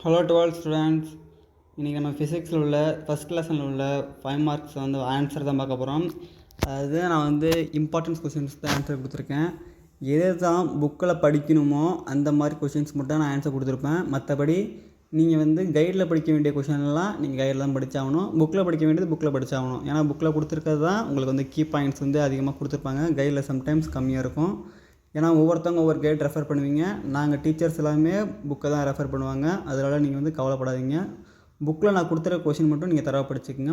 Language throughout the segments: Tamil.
Hello to all students. இன்றைக்கி நம்ம ஃபிசிக்ஸில் உள்ள ஃபஸ்ட் லெசனில் உள்ள 5 மார்க்ஸ் ஆன்சர் தான் பார்க்க போகிறோம். அதாவது நான் இம்பார்ட்டன்ஸ் கொஷின்ஸ் தான் ஆன்சர் கொடுத்துருக்கேன். எது தான் புக்கில் படிக்கணுமோ அந்த மாதிரி கொஷின்ஸ் மட்டும் நான் ஆன்சர் கொடுத்துருப்பேன். மற்றபடி நீங்கள் கைடில் படிக்க வேண்டிய கொஷின்லாம் நீங்கள் கைடில் தான் படித்தாகணும். புக்கில் படிக்க வேண்டியது புக்கில் படித்தாகணும். ஏன்னா புக்கில் கொடுத்துருக்கிறது தான் உங்களுக்கு கீ பாயிண்ட்ஸ் அதிகமாக கொடுத்துருப்பாங்க. கைடில் சம்டைம்ஸ் கம்மியாக இருக்கும். ஏன்னா ஒவ்வொருத்தவங்க ஒவ்வொரு கைட் ரெஃபர் பண்ணுவீங்க. நாங்கள் டீச்சர்ஸ் எல்லாமே புக்கை தான் ரெஃபர் பண்ணுவாங்க. அதனால் நீங்கள் கவலைப்படாதீங்க. புக்கில் நான் கொடுத்துருக்க கொஷின் மட்டும் நீங்கள் தரவாக படிச்சுக்கோங்க.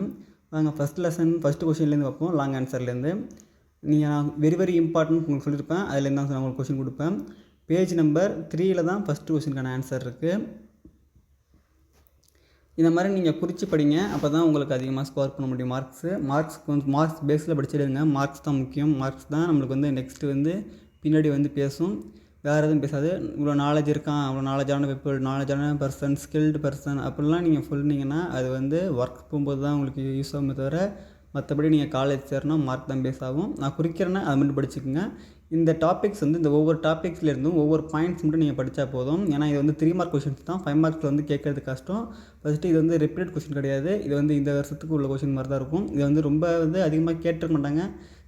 நாங்கள் ஃபஸ்ட்டு கொஷின்லேருந்து வைப்போம், லாங் ஆன்சர்லேருந்து. நான் வெரி இம்பார்ட்டன்ட் உங்களுக்கு சொல்லியிருப்பேன். அதுலேருந்து தான் உங்களுக்கு கொஷின் கொடுப்பேன். பேஜ் நம்பர் 3 தான் ஃபஸ்ட்டு கொஷினுக்கான ஆன்சர் இருக்குது. இந்த மாதிரி நீங்கள் குறித்து படிங்க. அப்போ தான் உங்களுக்கு அதிகமாக ஸ்கோர் பண்ண முடியும். மார்க்ஸ் பேஸில் படிச்சிடுங்க. மார்க்ஸ் தான் முக்கியம். மார்க்ஸ் தான் நம்மளுக்கு நெக்ஸ்ட்டு பின்னாடி பேசும். வேறு எதுவும் பேசாது. இவ்வளோ நாலேஜ் இருக்கான், அவ்வளோ நாலேஜான பீப்புள், நாலேஜான பர்சன், ஸ்கில்டு பர்சன் அப்படிலாம் நீங்கள் சொன்னீங்கன்னா அது ஒர்க் போகும்போது தான் உங்களுக்கு யூஸ் ஆகுமே தவிர மற்றபடி நீங்கள் காலேஜ் சேரணும் மார்க் தான் பேஸ் ஆகும். நான் குறிக்கிறேன்னா அதை மட்டும் படிச்சுக்கோங்க. இந்த டாபிக்ஸ் இந்த ஒவ்வொரு டாபிக்ஸ்லேருந்தும் ஒவ்வொரு பாயிண்ட்ஸ் மட்டும் நீங்கள் படித்தா போதும். ஏன்னா இது 3 மார்க் கொஷின்ஸ் தான். 5 மார்க்ஸில் கேட்குறது கஷ்டம். ஃபஸ்ட்டு இது ரிப்பீட் கொஷின் கிடையாது. இது இந்த வருஷத்துக்கு உள்ள கொஷின் மாதிரி தான் இருக்கும். இது ரொம்ப அதிகமாக கேட்டிருக்க மாட்டாங்க.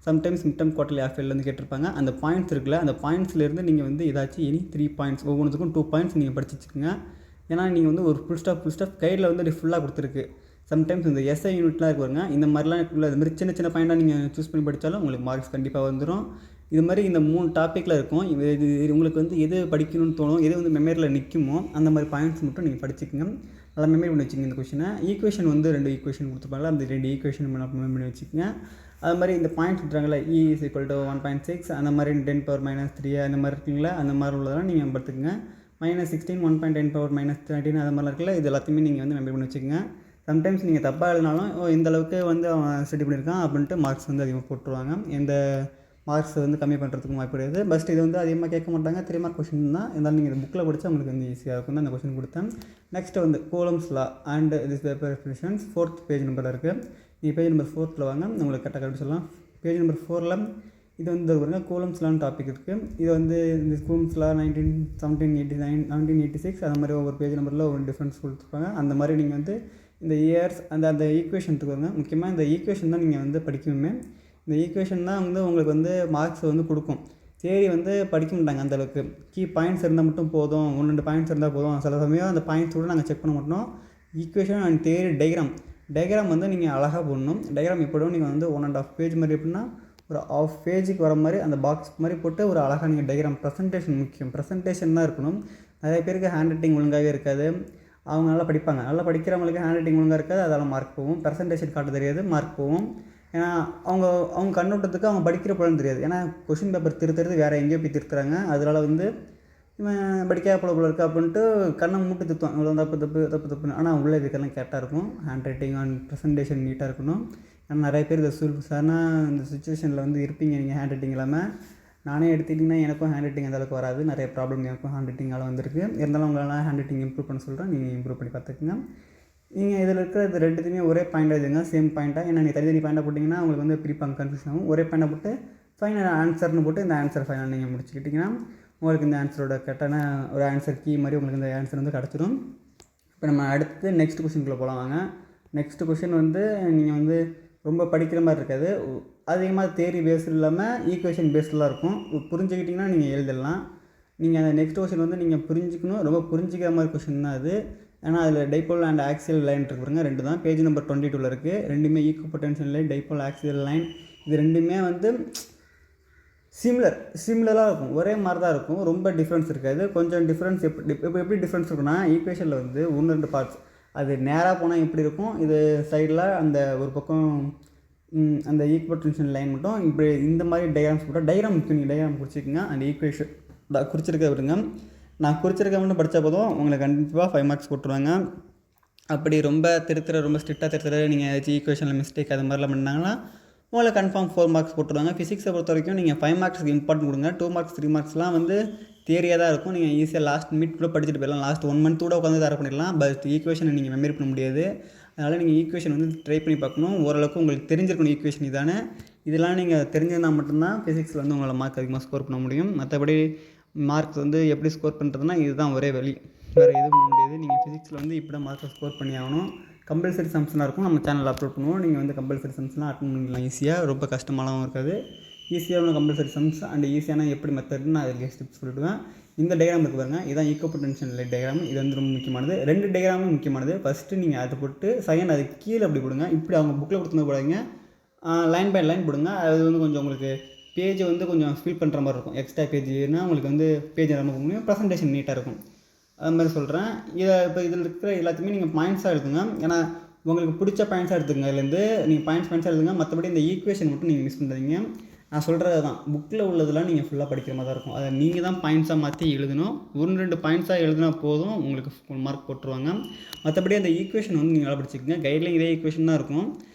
சம்டைம்ஸ் மிட்டம் குவார்ட்டர்லி ஆஃபேர்லேருந்து கேட்டிருப்பாங்க. அந்த பாயிண்ட்ஸ் இருக்குல்ல, அந்த பாயிண்ட்ஸ்லேருந்து நீங்கள் ஏதாச்சும் 3 பாயிண்ட்ஸ், ஒவ்வொன்றுத்துக்கும் 2 பாயிண்ட்ஸ் நீங்கள் படிச்சு வச்சுக்கோங்க. ஏன்னா நீங்கள் ஒரு ஃபுல் ஸ்டாப் கைடில் ஃபுல்லாக கொடுத்துருக்கு. சம்டைம்ஸ் இந்த எஸ்ஐ யூனிட்லாம் இருக்குங்க. இந்த மாதிரிலாம் இருக்குல்ல, இது மாதிரி சின்ன பாயிண்டாக நீங்கள் சூஸ் பண்ணி படித்தாலும் உங்களுக்கு மார்க்ஸ் கண்டிப்பாக வந்துடும். இது மாதிரி இந்த 3 டாப்பிக்கில் இருக்கும். இது உங்களுக்கு எது படிக்கணும்னு தோணும், எது மெமரியில் நிற்குமோ அந்த மாதிரி பாயிண்ட்ஸ் மட்டும் நீங்கள் படிச்சுக்கோங்க. நல்லா மெமரி பண்ணி வச்சுக்கோங்க. இந்த கொஷினை ஈக்குவேஷன் 2 ஈக்குவேஷன் கொடுத்துருப்பாங்களா, அந்த 2 ஈக்குவேஷன் மெமரி பண்ணி வச்சுக்கோங்க. அது மாதிரி இந்த பாயிண்ட்ஸ் விட்டுறாங்களா, E = 1.6 அந்த மாதிரி 10⁻³ அந்த மாதிரி இருக்குங்களா, அந்த மாதிரி உள்ளதெல்லாம் நீங்கள் பார்த்துக்குங்க. -16 1.10⁻³ அது மாதிரிலாம் இருக்குல்ல, இது எல்லாத்தையுமே நீங்கள் மெமரி பண்ணி வச்சுக்கோங்க. சம்டைம்ஸ் நீங்கள் தப்பாக எழுதினாலும் இந்த அளவுக்கு அவன் ஸ்டடி பண்ணியிருக்கான் அப்படின்ட்டு மார்க்ஸ் அதிகமாக போட்டுருவாங்க. எந்த மார்க்ஸ் கம்மி பண்ணுறதுக்கும் வாய்ப்பு கிடையாது. பஸ்ட் இது அதிகமாக கேட்க மாட்டாங்க. 3 மார்க் கொஷின் தான். இருந்தாலும் நீங்கள் இந்த புக்கில் படித்தா உங்களுக்கு ஈஸியாக இருக்கும் தான் அந்த கொஷின் கொடுத்தேன். Next coulombs law and this paper definitions 4th page நம்பரில் இருக்குது. நீங்கள் பேஜ் நம்பர் 4ல் வாங்க, உங்களுக்கு கரெக்டாக கண்டுபிடிச்சிடலாம். பேஜ் நம்பர் 4ல் இது பாருங்க, கூலம்ஸ் லான்னு டாபிக் இருக்குது. இது இந்த கூலம்ஸ் லா 1789 1786 அந்த மாதிரி ஒவ்வொரு பேஜ் நம்பரில் ஒரு டிஃப்ரென்ஸ் கொடுத்துருப்பாங்க. அந்த மாதிரி நீங்கள் இந்த இயர்ஸ் அந்த ஈக்குவேஷன் இருக்குங்க. முக்கியமாக இந்த ஈக்குவேஷன் தான் நீங்கள் படிக்கணுமே. இந்த ஈக்குவேஷன் தான் உங்களுக்கு மார்க்ஸ் கொடுக்கும். தேரி படிக்க மாட்டாங்க அந்தளவுக்கு. கீ பாயிண்ட்ஸ் இருந்தால் மட்டும் போதும், 1-2 பாயிண்ட்ஸ் இருந்தால் போதும். சில சமயம் அந்த பாயிண்ட்ஸ் கூட நாங்கள் செக் பண்ண மாட்டோம். ஈக்குவேஷன் அண்ட் தேரி டயக்ராம் நீங்கள் அழகாக போடணும். டயக்ராம் எப்படியும் நீங்கள் 1.5 பேஜ் மாதிரி எப்படின்னா ஒரு ½ பேஜுக்கு வர மாதிரி அந்த பாக்ஸ் மாதிரி போட்டு ஒரு அழகாக நீங்கள் டயக்ராம் ப்ரெசன்டேஷன் முக்கியம். ப்ரெசன்டேஷன் தான் இருக்கணும். நிறைய பேருக்கு ஹேண்ட் ரைட்டிங் ஒழுங்காகவே இருக்காது. அவங்க நல்லா படிப்பாங்க. நல்லா படிக்கிறவங்களுக்கு ஹேண்ட் ரைட்டிங் ஒழுங்காக இருக்காது, அதெல்லாம் மார்க் போகும். ப்ரெசன்டேஷன் காட்ட தெரியாது, மார்க் போகும். ஏன்னா அவங்க கண்ணோட்டத்துக்கு அவங்க படிக்கிற பலன் தெரியாது. ஏன்னா கொஷின் பேப்பர் திருத்துறது வேறு எங்கேயோ போய் திருத்துறாங்க. அதனால் இவன் படிக்காத போல இருக்கா அப்படின்ட்டு கண்ணை மூட்டு திருத்துவான். இவ்வளோ தப்புன்னு. ஆனால் உள்ளே இதுக்கெல்லாம் கேட்டால் இருக்கும். ஹேண்ட் ரைட்டிங் அண்ட் ப்ரெசன்டேஷன் நீட்டாக இருக்கணும். ஏன்னா நிறைய பேர் இந்த சுச்சுவேஷனில் இருப்பீங்க. நீங்கள் ஹேண்ட் ரைட்டிங் இல்லாமல் நானே எடுத்துக்கிட்டிங்கன்னா எனக்கும் ஹேண்ட் ரைட்டிங் அந்தளவுக்கு வராது. நிறைய ப்ராப்ளம் எனக்கும் ஹேண்ட் ரைட்டிங்கால் வந்திருக்கு. இருந்தாலும் உங்களால் ஹேண்ட் ரைட்டிங் இம்ப்ரூவ் பண்ண சொல்கிறேன். நீங்கள் இம்ப்ரூவ் பண்ணி பார்த்துக்குங்க. நீங்கள் இதில் இருக்கிற இது 2த்தையுமே ஒரே பாயிண்டாக எழுதுங்க, சேம் பாயிண்ட்டாக. ஏன்னா நீங்கள் தனி பாயிண்டாக போட்டிங்கன்னா உங்களுக்கு பிரிப்பாங்க, கன்ஃபியூஷன் ஆகும். ஒரே பாயிண்டாக போட்டு ஃபைனல் ஆன்சர்னு போட்டு இந்த ஆன்சர் ஃபைனல் நீங்கள் முடிச்சுக்கிட்டிங்கன்னா உங்களுக்கு இந்த ஆன்சரோட கரெக்டான ஒரு ஆன்சர் கீ மாதிரி உங்களுக்கு இந்த ஆன்சர் கிடச்சிடும். இப்போ நம்ம அடுத்து நெக்ஸ்ட் கொஷினுக்குள்ளே போகலாம் வாங்க. நெக்ஸ்ட் கொஷின் நீங்கள் ரொம்ப படிக்கிற மாதிரி இருக்காது. அதிகமாக தேரி பேஸ்டு இல்லாமல் ஈக்குவேஷன் பேஸ்டெலாம் இருக்கும். புரிஞ்சுக்கிட்டிங்கன்னா நீங்கள் எழுதிடலாம். நீங்கள் அந்த நெக்ஸ்ட் கொஷின் நீங்கள் புரிஞ்சுக்கணும். ரொம்ப புரிஞ்சிக்கிற மாதிரி கொஷின் தான் அது. ஏன்னா அதில் டைபோல் அண்ட் ஆக்சியல் லைன் இருக்குங்க, 2 தான். பேஜ் நம்பர் 22 இருக்குது. ரெண்டுமே equipotential line, dipole axial line. இது ரெண்டுமே சிமிலராக இருக்கும். ஒரே மாதிரி தான் இருக்கும். ரொம்ப டிஃப்ரென்ஸ் இருக்காது. கொஞ்சம் டிஃப்ரென்ஸ் எப்படி டிஃப்ரென்ஸ் இருக்குன்னா, ஈக்குவேஷனில் 1-2 பார்ட்ஸ். அது நேராக போனால் எப்படி இருக்கும், இது சைடில் அந்த ஒரு பக்கம் அந்த ஈக்குவ பொட்டன்ஷியல் லைன் மட்டும் இப்படி இந்த மாதிரி டயக்ராம்ஸ் போட்டால் டயக்ராம் முக்கியம். நீங்கள் டயக்ராம் குறிச்சிக்கோங்க. அந்த ஈக்குவேஷன் குறிச்சிருக்க விடுங்க. நான் குறிச்சிருக்க மட்டும் படித்தா போதும் உங்களுக்கு கண்டிப்பாக 5 மார்க்ஸ் போட்டுருவாங்க. அப்படி ரொம்ப ரொம்ப ஸ்ட்ரிக்டாக திருத்துற நீங்கள் ஏதாச்சும் ஈக்குவேஷனில் மிஸ்டேக் அது மாதிரிலாம் பண்ணாங்கன்னா உங்களுக்கு கன்ஃபார்ம் 4 மார்க்ஸ் போட்டுருவாங்க. ஃபிசிக்ஸை பொறுத்த வரைக்கும் நீங்கள் 5 மார்க்ஸ்க்கு இம்பார்ட்டன்ட் கொடுங்க. 2 மார்க்ஸ் 3 மார்க்ஸ்லாம் தியரியாக தான் இருக்கும். நீங்கள் ஈஸியாக லாஸ்ட் மிட் கூட படிச்சுட்டு போயிடலாம். லாஸ்ட் 1 மந்த் கூட உட்காந்து தர பண்ணிடலாம். பட் ஈக்குவேஷனை நீங்கள் மெமரி பண்ண முடியாது. அதனால் நீங்கள் ஈக்குவேஷன் ட்ரை பண்ணி பார்க்கணும். ஓரளவுக்கு உங்களுக்கு தெரிஞ்சிருக்கணும் ஈக்குவேஷன் இதானே. இதெல்லாம் நீங்கள் தெரிஞ்சிருந்தால் மட்டும்தான் ஃபிசிக்ஸில் உங்களால் மார்க் அதிகமாக ஸ்கோர் பண்ண முடியும். மற்றபடி மார்க்ஸ் வந்து எப்படி ஸ்கோர் பண்ணுறதுனா இதுதான் ஒரே வழி, வேறு எதுவும் பண்ண முடியாது. நீங்கள் ஃபிசிக்ஸில் வந்து இப்படி தான் மார்க்கை ஸ்கோர் பண்ணி ஆகணும். கம்பல்சரி சம்ஸ்லாம் இருக்கும், நம்ம சேனலில் அப்லோட் பண்ணுவோம். நீங்கள் வந்து கம்பல்சரி சம்ஸ்லாம் அட்டன் பண்ணிக்கலாம் ஈஸியாக, ரொம்ப கஷ்டமாலாம் இருக்காது. ஈஸியான கம்பல்சரி சம்ஸ் அண்ட் ஈஸியான எப்படி மெத்தட்னு நான் அதில் ஸ்டெப்ஸ் சொல்லிவிடுவேன். இந்த டயக்ராம் இருக்குது பாருங்கள், இதுதான் ஈக்கோ பொட்டன்ஷியல் டயக்ராம். இது வந்து ரொம்ப முக்கியமானது. 2 டயக்ராமும் முக்கியமானது. ஃபஸ்ட்டு நீங்கள் அதை போட்டு செகண்ட் அது கீழே அப்படி போடுங்க. இப்படி அவங்க புக்கில் கொடுத்துருந்து போடாதீங்க, லைன் பை லைன் போடுங்க. அது வந்து கொஞ்சம் உங்களுக்கு பேஜை வந்து கொஞ்சம் ஃபில் பண்ணுற மாதிரி இருக்கும். எக்ஸ்ட்ரா பேஜ்னா உங்களுக்கு வந்து பேஜ் ரொம்ப முடியும், ப்ரெசன்டேஷன் நீட்டாக இருக்கும். அது மாதிரி சொல்கிறேன். இப்போ இதில் இருக்கிற எல்லாத்தையுமே நீங்கள் பாயிண்ட்ஸாக எடுத்துங்க. ஏன்னா உங்களுக்கு பிடிச்ச பாயிண்ட்ஸாக எடுத்துங்க. இதுலேருந்து நீங்கள் பாயிண்ட்ஸாக எடுத்துங்க. மற்றபடி இந்த ஈக்குவேஷன் மட்டும் நீங்கள் மிஸ் பண்ணுறீங்க. நான் சொல்கிறது தான், புக்கில் உள்ளதெல்லாம் நீங்கள் ஃபுல்லாக படிக்கிற மாதிரி தான் இருக்கும். அதை நீங்கள் தான் பாயிண்ட்ஸாக மாற்றி எழுதணும். 1-2 பாயிண்ட்ஸாக எழுதினா போதும், உங்களுக்கு ஃபுல் மார்க் போட்டுருவாங்க. மற்றபடி அந்த ஈக்குவேஷன் வந்து நீங்கள் நல்லா படிச்சுக்கோங்க. கைட்லையும் இதே ஈக்குவேஷன் தான் இருக்கும்.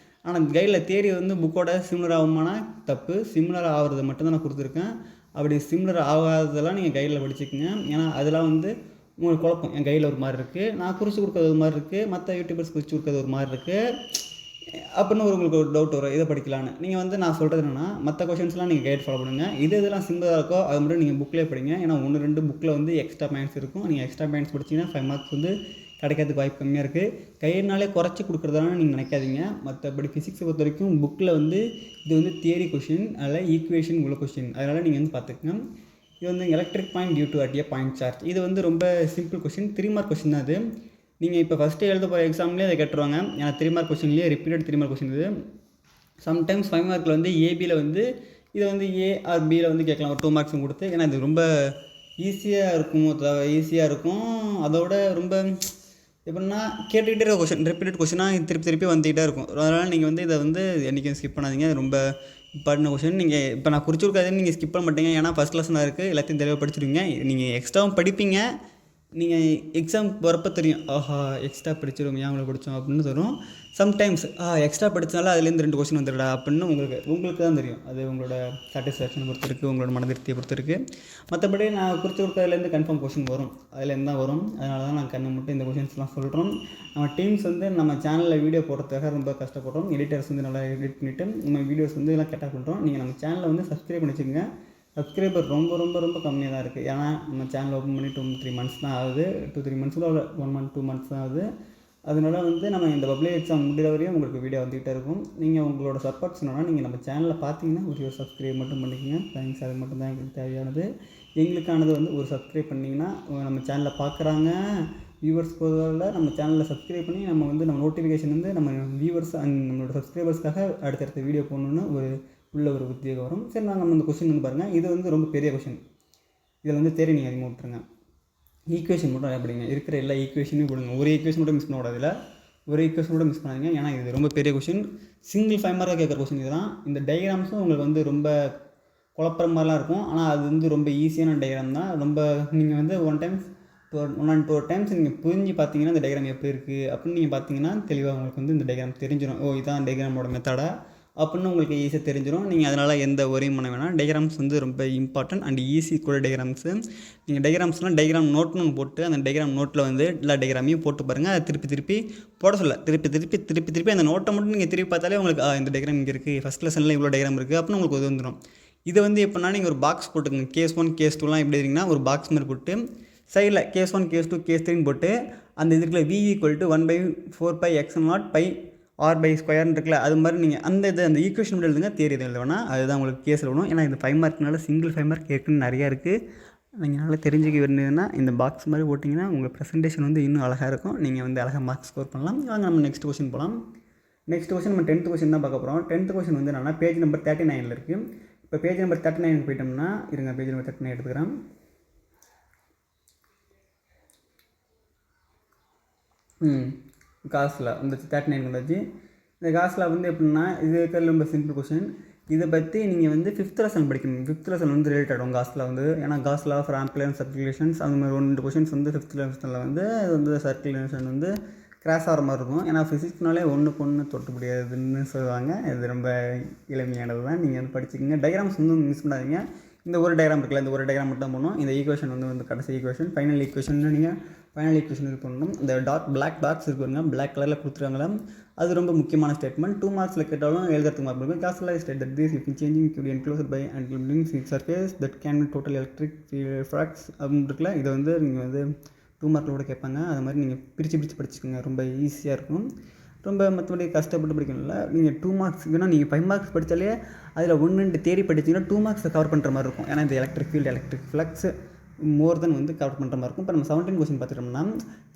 ஆனால் கைடில் தேரி வந்து புக்கோட சிமிலர் ஆகுமானா தப்பு. சிமிலர் ஆகிறது மட்டும்தான் நான் கொடுத்துருக்கேன். அப்படி சிமிலர் ஆகாததெல்லாம் நீங்கள் கைடில் படிச்சுக்கோங்க. ஏன்னா அதெல்லாம் வந்து உங்களுக்கு குழப்பம். என் கையில் ஒரு மாதிரி இருக்குது, நான் குறித்து கொடுக்குறது ஒரு மாதிரி இருக்குது, மற்ற யூடியூபர்ஸ் குறித்து கொடுக்குறது ஒரு மாதிரி இருக்குது அப்படின்னு உங்களுக்கு ஒரு டவுட் வரும், இதை படிக்கலான்னு. நீங்கள் வந்து நான் சொல்கிறது என்னென்னா, மற்ற கொஷின்ஸ்லாம் நீங்கள் கைட் ஃபாலோ பண்ணுங்கள். இதெல்லாம் சிம்பிளாக இருக்கோ அது மட்டும் நீங்கள் புக்கிலே படிங்க. ஏன்னா 1-2 புக்கில் வந்து எக்ஸ்ட்ரா பாயிண்ட்ஸ் இருக்கும். நீங்கள் எக்ஸ்ட்ரா பாயிண்ட்ஸ் படிச்சிங்கன்னா 5 மார்க்ஸ் வந்து கிடைக்கிறதுக்கு வாய்ப்பு கம்மியாக இருக்குது. கையினாலே குறைச்சி கொடுக்குறதால நீங்கள் நினைக்காதீங்க. மற்றபடி ஃபிசிக்ஸை பொறுத்த வரைக்கும் புக்கில் வந்து இது வந்து தியரி கொஷின், அதில் ஈக்குவேஷன் உள்ள கொஷின், அதனால் நீங்கள் வந்து பார்த்துக்கங்க. இது வந்து electric point due to at a point charge. இது வந்து ரொம்ப சிம்பிள் கொஷின், 3 மார்க் கொஷின் தான் அது. நீங்கள் இப்போ ஃபஸ்ட்டு எழுத போகிற எக்ஸாம்லேயே அதை கேட்டுருவாங்க. ஏன்னா 3 மார்க் கொஷின்லேயே ரிப்பீட்டட் 3 மார்க் கொஷின் இது. சம்டைம்ஸ் 5 மார்க்கில் வந்து ஏபியில் வந்து இதை வந்து ஏ ஆர் பியில் வந்து கேட்கலாம், ஒரு 2 மார்க்ஸும் கொடுத்து. ஏன்னா இது ரொம்ப ஈஸியாக இருக்கும். அதோட ரொம்ப எப்படின்னா கேட்டுக்கிட்டே இருக்க கொஷின், ரிப்பீட்டட் கொஷினாக திருப்பி வந்துகிட்டே இருக்கும். அதனால் நீங்கள் வந்து இதை வந்து என்றைக்கும் ஸ்கிப் பண்ணாதீங்க. அது ரொம்ப இம்பார்ட்டன்ட் கொஷின். நீங்கள் இப்போ நான் குறிச்சு கொடுக்காதுன்னு நீங்கள் ஸ்கிப் பண்ண மாட்டீங்க. ஏன்னா ஃபஸ்ட் லெசனாக இருக்குது, எல்லாத்தையும் தெளிவாக படிச்சிருவீங்க. நீங்கள் எக்ஸ்ட்ராவும் படிப்பீங்க. நீங்கள் எக்ஸாம் வரப்போ தெரியும், ஆஹா எக்ஸ்ட்ரா படிச்சிடும், ஏன் அவ்வளோ படித்தோம் அப்படின்னு தரும். சம்டைம்ஸ் எக்ஸ்ட்ரா படித்தனால அதுலேருந்து 2 கொஸ்டின் வந்துடுடா அப்படின்னு உங்களுக்கு தான் தெரியும். அது உங்களோட சாட்டிஸ்ஃபேக்ஷனை பொறுத்து இருக்குது, உங்களோட மனதிருப்தியை பொறுத்து இருக்குது. மற்றபடி நான் குறித்து கொடுத்ததுலேருந்து கன்ஃபார்ம் கொஷின் வரும், அதுலேருந்து தான் வரும். அதனால தான் நான் கண்ணு மட்டும் இந்த கொஷின்ஸ்லாம் சொல்கிறோம். நம்ம டீம்ஸ் வந்து நம்ம சேனலில் வீடியோ போடுறதுக்காக ரொம்ப கஷ்டப்படுறோம். எடிட்டர்ஸ் வந்து நல்லா எடிட் பண்ணிவிட்டு நம்ம வீடியோஸ் வந்து எல்லாம் கரெக்டாக பண்ணுறோம். நீங்கள் நம்ம சேனலை வந்து சப்ஸ்கிரைப் பண்ணி வச்சுக்கோங்க. சப்ஸ்கிரைபர் ரொம்ப கம்மியாக தான் இருக்குது. ஏன்னா நம்ம சேனல் ஓப்பன் பண்ணி 2-3 மந்த்ஸ் தான் ஆகுது. 2-3 மந்த்ஸில் 1 month 2 months தான் ஆகுது. அதனால வந்து நம்ம இந்த பப்ளிக் எக்ஸாம் முடிகிற வரையும் உங்களுக்கு வீடியோ வந்துகிட்டே இருக்கும். நீங்கள் உங்களோட சப்போர்ட் சொன்னால் நீங்கள் நம்ம சேனலில் பார்த்தீங்கன்னா ஒரு சப்ஸ்கிரைப் மட்டும் பண்ணிக்கோங்க. தேங்க்ஸ், அது மட்டும் தான் எங்களுக்கு தேவையானது. எங்களுக்கானது வந்து ஒரு சப்ஸ்கிரைப் பண்ணிங்கன்னா நம்ம சேனலில் பார்க்குறாங்க வியூவர்ஸ் போகிறதால நம்ம சேனலில் சப்ஸ்கிரைப் பண்ணி நம்ம வந்து நம்ம நோட்டிஃபிகேஷன் வந்து நம்ம வியூவர்ஸ் அண்ட் நம்மளோட சப்ஸ்கிரைபர்ஸ்க்காக அடுத்தடுத்த வீடியோ போடணுன்னு ஒரு உத்தியோகம் வரும். சரி, நாங்கள் நம்ம இந்த கொஸ்டின் வந்து பாருங்கள். இது வந்து ரொம்ப பெரிய கொஷின். இதில் வந்து தேரி நீங்கள் அதிகமாக விட்டுருங்க. ஈக்குவேஷன் மட்டும் நிறையா படிங்க. இருக்கிற எல்லா ஈக்குவேஷனையும் கொடுங்க. ஒரு ஈக்குவேஷன் மட்டும் மிஸ் பண்ணக்கூடாது. இல்லை, ஒரு ஈக்குவேஷன் கூட மிஸ் பண்ணாதீங்க. ஏன்னா இது ரொம்ப பெரிய கொஷின். சிங்கிள் 5 மார்க்காக கேட்குற கொஷின் இதெல்லாம். இந்த டயக்ராம்ஸும் உங்களுக்கு வந்து ரொம்ப குழப்பற மாதிரிலாம் இருக்கும். ஆனால் அது வந்து ரொம்ப ஈஸியான டயக்ராம் தான். ரொம்ப நீங்கள் வந்து 1 and 2 times நீங்கள் புரிஞ்சு பார்த்தீங்கன்னா இந்த டயக்ராம் எப்படி இருக்குது அப்படின்னு நீங்கள் பார்த்தீங்கன்னா தெளிவாக உங்களுக்கு வந்து இந்த டயக்ராம் தெரிஞ்சிடும். இதான் டயக்ராமோட மெத்தடா அப்படின்னு உங்களுக்கு ஈஸியாக தெரிஞ்சிடும். நீங்கள் அதனால் எந்த ஒரியும் பண்ண வேணாம். டயக்ராம்ஸ் வந்து ரொம்ப இம்பார்ட்டன்ட் அண்ட் ஈஸி கூட டயக்ராம்ஸு. நீங்கள் டயக்ராம்ஸ்லாம் டயக்ராம் நோட்னு போட்டு அந்த டயக்ராம் நோட்டில் வந்து எல்லா டயக்ராமையும் போட்டு பாருங்கள். அதை திருப்பி போட சொல்ல திருப்பி அந்த நோட்டை மட்டும் நீங்கள் திருப்பி பார்த்தாலே உங்களுக்கு இந்த டயக்ராம் இங்கே இருக்குது, ஃபஸ்ட் லெசனில் இவ்வளோ டயக்ராம் இருக்குது அப்படின்னு உங்களுக்கு அது வந்துடும். இதை வந்து எப்படின்னா நீங்கள் ஒரு பாக்ஸ் போட்டுக்கோங்க. கேஸ் 1 கேஸ் 2லாம் எப்படி இருக்கீங்கன்னா ஒரு பாக்ஸ் மாதிரி போட்டு சைடில் கேஸ் 1 கேஸ் 2 கேஸ் 3 போட்டு அந்த இதுக்குள்ள v = 1/4πx0 r/2 இருக்குல்ல, அது மாதிரி நீங்கள் அந்த ஈக்குவேஷன் மட்டும் எழுதுங்க. தியரி எழுத வேணாம். அதுதான் உங்களுக்கு கேஸில் வேணும். ஏன்னா இந்த 5 மார்க்னால சிங்கிள் 5 மார்க் ஏற்கனவே நிறையா இருக்குது. நீங்கள் நல்லா தெரிஞ்சுக்க வேண்டியதுன்னா இந்த பாக்ஸ் மாதிரி போட்டிங்கன்னா உங்கள் ப்ரெசன்டேஷன் வந்து இன்னும் அழகாக இருக்கும். நீங்கள் வந்து அழகாக மார்க் ஸ்கோர் பண்ணலாம். வாங்க நம்ம நெக்ஸ்ட் கொஸ்டின் போகலாம். நெக்ஸ்ட் கொஸ்டின் நம்ம 10th கொஸ்டின் தான் பார்க்க போகிறோம். 10th கொஸ்டின் வந்து என்னன்னா பேஜ் நம்பர் 39 இருக்குது. இப்போ பேஜ் நம்பர் 39 போயிட்டோம்னா இருங்க, பேஜ் நம்பர் 39 எடுத்துக்கிறேன். காசில் இந்த 39 வந்தாச்சு. இந்த காசில் வந்து எப்படின்னா இது இருக்கிறது ரொம்ப சிம்பிள் கொஷின். இதை பற்றி நீங்கள் வந்து 5th லெசன் படிக்கணும். 5th லெசன் வந்து ரிலேட்டட் ஆகும் காசில் வந்து. ஏன்னா காசில் ஆஃப் ஆம்பிளியன் சர்க்குலேஷன்ஸ் அந்த மாதிரி 2 கொஷின்ஸ் வந்து 5th லெசனில் வந்து அது வந்து சர்க்குலேஷன் வந்து கிராஸ் ஆகிற மாதிரி இருக்கும். ஏன்னா ஃபிசிக்ஸ்னாலே ஒன்றுக்கு ஒன்று தொட்டு முடியாதுன்னு சொல்லுவாங்க. இது ரொம்ப எளிமையானது தான். நீங்கள் வந்து படிச்சுக்கிங்க. டயக்ராம்ஸ் வந்து மிஸ் பண்ணாதீங்க. இந்த ஒரு டயக்ராம் இருக்குல்ல, இந்த ஒரு டயக்ராம் மட்டும் தான் போகணும். இந்த ஈக்குவேஷன் வந்து கடைசி ஈக்குவேஷன், ஃபைனல் ஈக்குவேஷன் நீங்கள் ஃபைனல் ஈக்குவேஷன் இது பண்ணணும். இந்த பிளாக் பாக்ஸ் இருக்குங்க, பிளாக் கலரில் கொடுத்துருக்காங்களா, அது ரொம்ப முக்கியமான ஸ்டேட்மெண்ட். 2 மார்க்ஸில் கேட்டாலும் எழுதுறதுக்கு மார்க் இருக்கும். Castle state that this if changing could be enclosed by and brings surface that can be total electric flux அப்படின்னு இருக்குல்ல, இதை வந்து நீங்கள் வந்து 2 மார்க்கில் கூட கேட்பாங்க. அது மாதிரி நீங்கள் பிரித்து படிச்சுக்கோங்க, ரொம்ப ஈஸியாக இருக்கும். ரொம்ப மற்றபடி கஷ்டப்பட்டு படிக்கணும்ல. நீங்கள் 2 மார்க்ஸ் வேணால் நீங்கள் 5 மார்க்ஸ் படித்தாலே அதில் 1-2 தேரி படிச்சிங்கன்னா 2 மார்க்ஸை கவர் பண்ணுற மாதிரி இருக்கும். ஏன்னா இந்த எலக்ட்ரிக் ஃபீல்டு, எலக்ட்ரிக் ஃப்ளக்ஸ் மோர் தென் வந்து கவர் பண்ணுற மாதிரி இருக்கும். இப்போ நம்ம 17 கொஸ்டின் பார்த்துட்டோம்னா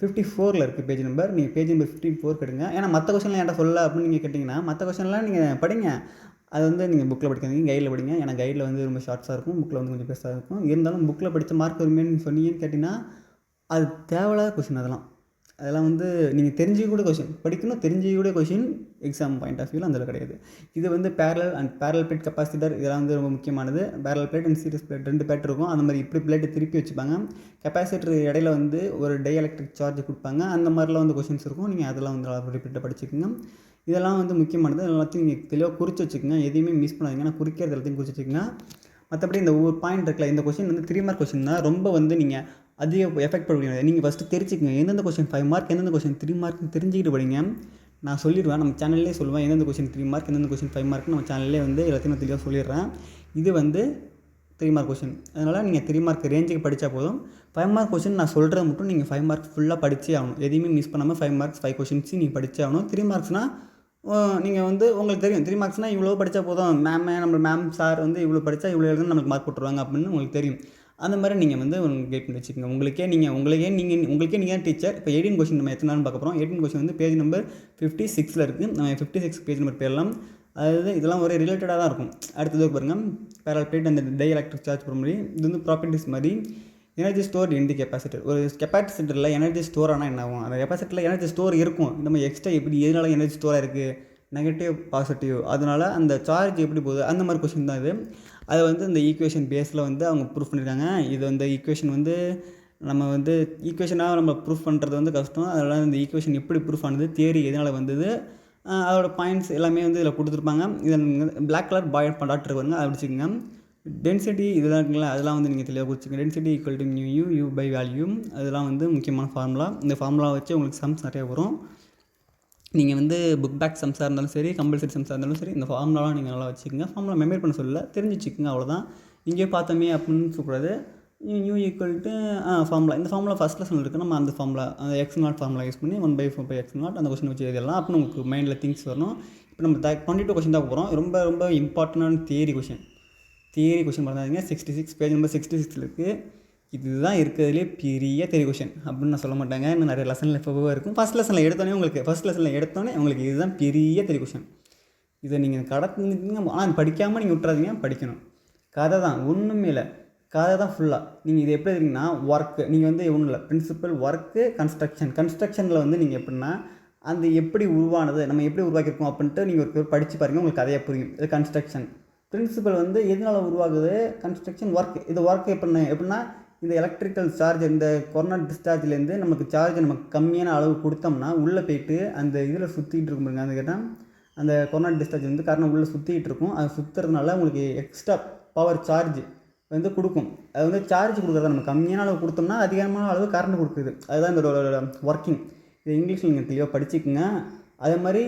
54 இருக்குது பேஜ் நம்பர். நீங்கள் பேஜ் நம்பர் 54 கெடுங்க. ஏன்னா மற்ற கொஸ்டின்லாம் என்கிட்ட சொல்ல அப்படின்னு நீங்கள் கேட்டிங்கன்னா மற்ற கொஸ்டின்லாம் நீங்கள் படிங்க. அது வந்து நீங்கள் புக்கில் படிக்காதீங்க, கைடில் படிங்க. ஏன்னா கைடில் வந்து ரொம்ப ஷார்ட்ஸாக இருக்கும், புக்கில் வந்து கொஞ்சம் பெருசாக இருக்கும். இருந்தாலும் புக்கில் படித்த மார்க் வருமேன்னு சொன்னீங்கன்னு கேட்டிங்கன்னா அது தேவையில்லாத கொஸ்டின். அதெல்லாம் வந்து நீங்கள் தெரிஞ்சிக்கூட கொஷின் படிக்கணும், தெரிஞ்சிக்கூட கொஷின் எக்ஸாம் பாயிண்ட் ஆஃப் வியூவில் அந்த கிடையாது. இது வந்து பேரல் பிளேட் கெப்பாசிட்டர், இதெல்லாம் வந்து ரொம்ப முக்கியமானது. Parallel plate and series plate 2 plate இருக்கும். அந்த மாதிரி இப்படி பிளேட்டு திருப்பி வச்சுப்பாங்க. கெப்பாசிட்டர் இடையில வந்து ஒரு எலக்ட்ரிக் சார்ஜ் கொடுப்பாங்க. அந்த மாதிரிலாம் வந்து கொஷின்ஸ் இருக்கும். நீங்கள் அதெல்லாம் வந்து ரிப்பீட்டாக படிச்சுக்கோங்க. இதெல்லாம் வந்து முக்கியமானது. எல்லாத்தையும் நீங்கள் தெளிவாக குறித்து வச்சுக்கோங்க, எதையுமே மிஸ் பண்ணாதீங்க. நான் குறிக்கிறது எல்லாத்தையும் குறித்து வச்சுக்கோங்க. மற்றபடி இந்த ஒரு பாயிண்ட் இருக்குல்ல, இந்த கொஷின் வந்து 3 மார்க் கொஷின் தான். ரொம்ப வந்து நீங்கள் அதிக எஃபெக்ட் பண்ண முடியாது. நீங்கள் ஃபஸ்ட்டு தெரிஞ்சுக்கங்க எந்தெந்த கொஷின் 5 மார்க், எந்தெந்த கொஷின் 3 மார்க்னு தெரிஞ்சுக்கிட்டு படிங்க. நான் சொல்லிடுவேன், நம்ம சேனல்லே சொல்லுவேன் எந்தெந்த கொஷின் 3 மார்க், எந்தெந்த கொஷின் 5 மார்க் நம்ம சேனல்லே வந்து எல்லாத்தையும் நான் தெளிவாக சொல்லிடுறேன். இது வந்து 3 மார்க் கொஷின். அதனால் நீங்கள் 3 மார்க் ரேஞ்சுக்கு படித்தா போதும். 5 மார்க் கொஷின் நான் சொல்கிறது மட்டும் நீங்கள் 5 மார்க் ஃபுல்லாக படித்தே ஆகணும். எதையுமே மிஸ் பண்ணாமல் 5 மார்க்ஸ் 5 கொஷின்ஸ் நீங்கள் படித்தே ஆகணும். 3 மார்க்ஸ்னால் நீங்கள் வந்து உங்களுக்கு தெரியும் 3 மார்க்ஸ்னால் இவ்வளோ படித்தா போதும், மேம் சார் வந்து இவ்வளோ படித்தா இவ்வளோ எழுதுன்னு நமக்கு மார்க் போட்டுருவாங்க அப்படின்னு உங்களுக்கு தெரியும். அந்த மாதிரி நீங்கள் வந்து கைட் பண்ணி வச்சுக்கோங்க. உங்களுக்கே நீங்கள் டீச்சர். இப்போ 18 கொஷின் நம்ம எத்தனை நாள் பார்க்க போகிறோம். 18 கொஷின் வந்து பேஜ் நம்பர் 56 இருக்குது. நம்ம 56 பேஜ் நம்பர் போயிடலாம். அதாவது இதெல்லாம் ஒரு ரிலேட்டடாக தான் இருக்கும். அடுத்தது பாருங்கள், பேரல் பிளேட் அந்த டை எலக்ட்ரிக் சார்ஜ் போகிற மாதிரி. இது வந்து ப்ராப்பர்ட்டிஸ் மாதிரி. எனர்ஜி ஸ்டோர் இன் தி கெப்பாசிட்டர். ஒரு கெப்பாசிட்டரில் எனர்ஜி ஸ்டோர் ஆனால் என்ன ஆகும், அந்த கெப்பாசிட்டரில் எனர்ஜி ஸ்டோர் இருக்கும். நம்ம எக்ஸ்ட்ரா எப்படி எதனால எனர்ஜி ஸ்டோராக இருக்குது, நெகட்டிவ் பாசிட்டிவ், அதனால் அந்த சார்ஜ் எப்படி போகுது, அந்த மாதிரி கொஷின் தான் இது. அதை வந்து இந்த ஈக்குவேஷன் பேஸில் வந்து அவங்க ப்ரூஃப் பண்ணியிருக்காங்க. இது வந்து ஈக்குவேஷன் வந்து நம்ம வந்து ஈக்குவேஷனாக நம்ம ப்ரூஃப் பண்ணுறது வந்து கஷ்டம். அதனால் இந்த ஈக்குவேஷன் எப்படி ப்ரூஃப் ஆனது, தியரி எதனால் வந்தது, அதோட பாயிண்ட்ஸ் எல்லாமே வந்து இதில் கொடுத்துருப்பாங்க. இதில் பிளாக் கலர் டாக்டர் வருங்க, அதை படிச்சுக்கோங்க. டென்சிட்டி இதெல்லாம் இருக்குங்களா, அதெல்லாம் வந்து நீங்கள் தெளிவாக குறிச்சிக்கோங்க. Density equal to mu u by value, அதெல்லாம் வந்து முக்கியமான ஃபார்முலா. இந்த ஃபார்முலா வச்சு உங்களுக்கு சம்ஸ் நிறையா வரும். நீங்கள் வந்து புக் பேக் சம்ஸாக இருந்தாலும் சரி, கம்பல்சரி சம்ஸாக இருந்தாலும் சரி, இந்த ஃபார்முலாலாம் நீங்கள் நல்லா வச்சுக்கோங்க. ஃபார்முலா மெமரி பண்ண சொல்லல, தெரிஞ்சு வச்சுக்கோங்க, அவ்வளோதான். இங்கேயே பார்த்தோமே அப்படின்னு சொல்லக்கூடாது. You equal to formula. இந்த ஃபார்முலா ஃபஸ்ட் லெசனில் இருக்குது. நம்ம அந்த ஃபார்முலா அந்த x0 ஃபார்முலா யூஸ் பண்ணி 1/4x0 அந்த கொஸ்டின் வச்சு எழுதலாம். அப்படின்னு உங்களுக்கு மைண்டில் திங்ஸ் வரணும். இப்போ நம்ம 22 கொஸ்டின் தான் போகிறோம். ரொம்ப ரொம்ப இம்பார்ட்டண்டான தியரி கொஸ்டின் பார்த்தாங்க. 66 பேஜ் நம்பர் 66 இருக்குது. இதுதான் இருக்கிறதுலே பெரிய தியரி கொஷின் அப்படின்னு நான் சொல்ல மாட்டாங்க. இன்னும் நிறைய லெசனில் எப்போவோ இருக்கும். ஃபஸ்ட் லெசனில் எடுத்தோன்னே உங்களுக்கு இதுதான் பெரிய தியரி கொஷின். இதை நீங்கள் கடந்துங்க. ஆனால் படிக்காமல் நீங்கள் விட்டுறாதீங்க, படிக்கணும். கதை தான், ஒன்றுமே இல்லை, கதை தான் ஃபுல்லாக. நீங்கள் இது எப்படி இருக்கீங்கன்னா ஒர்க்கு, நீங்கள் வந்து ஒன்றும் இல்லை, பிரின்சிபல் ஒர்க்கு கன்ஸ்ட்ரக்ஷனில் வந்து நீங்கள் எப்படின்னா அந்த எப்படி உருவானது, நம்ம எப்படி உருவாக்கியிருக்கோம் அப்படின்ட்டு நீங்கள் ஒரு படித்து பாருங்கள், உங்களுக்கு கதையாக புரியும். இது கன்ஸ்ட்ரக்ஷன். பிரின்சிபல் வந்து எதனால் உருவாகுது, கன்ஸ்ட்ரக்ஷன் ஒர்க். இது ஒர்க் எப்படின்னா இந்த எலக்ட்ரிக்கல் சார்ஜ், இந்த கொரோனா டிஸ்சார்ஜ்லேருந்து நமக்கு சார்ஜ் நமக்கு கம்மியான அளவு கொடுத்தோம்னா உள்ளே போய்ட்டு அந்த இதில் சுற்றிக்கிட்டு இருக்கும் பாருங்க. அது கேட்டால் அந்த கொரோனா டிஸ்சார்ஜ் வந்து காரணம் உள்ளே சுற்றிக்கிட்டு இருக்கும். அது சுற்றுறதுனால உங்களுக்கு எக்ஸ்ட்ரா பவர் சார்ஜ் வந்து கொடுக்கும். அது வந்து சார்ஜ் கொடுக்குறத நம்ம கம்மியான அளவு கொடுத்தோம்னா அதிகமான அளவு கரண்ட் கொடுக்குது. அதுதான் இதோட ஒர்க்கிங். இது இங்கிலீஷில் நீங்கள் தெளிவாக படிச்சுக்கோங்க. அதே மாதிரி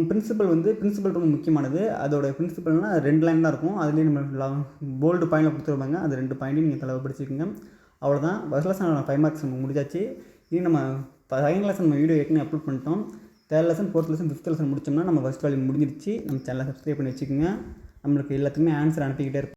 பிரின்சிபல் ரொம்ப முக்கியமானது. அதோட பிரின்சிபல்னால் 2 லைன் தான் இருக்கும். அதுலேயும் நம்ம போல்டு பாயிண்டில் கொடுத்துருப்பாங்க. அது 2 பாயிண்ட்டையும் நீங்கள் தலைவர் படிச்சுக்கோங்க. அவ்வளோதான். ஃபஸ்ட் லெசன் 5 மார்க்ஸ் நம்ம முடிஞ்சாச்சு. இனி நம்ம செகண்ட் லெசன் நம்ம வீடியோ ஏற்கனவே அப்லோட் பண்ணிட்டோம். 3rd lesson 4th lesson 5th lesson முடிச்சோம்னா நம்ம ஃபஸ்ட் வேல்யூ முடிஞ்சிருச்சு. நம்ம சேனலை சப்ஸ்கிரைப் பண்ணி வச்சுக்கோங்க. நம்மளுக்கு எல்லாத்துக்குமே ஆன்சர் அனுப்பிக்கிட்டே இருப்போம்.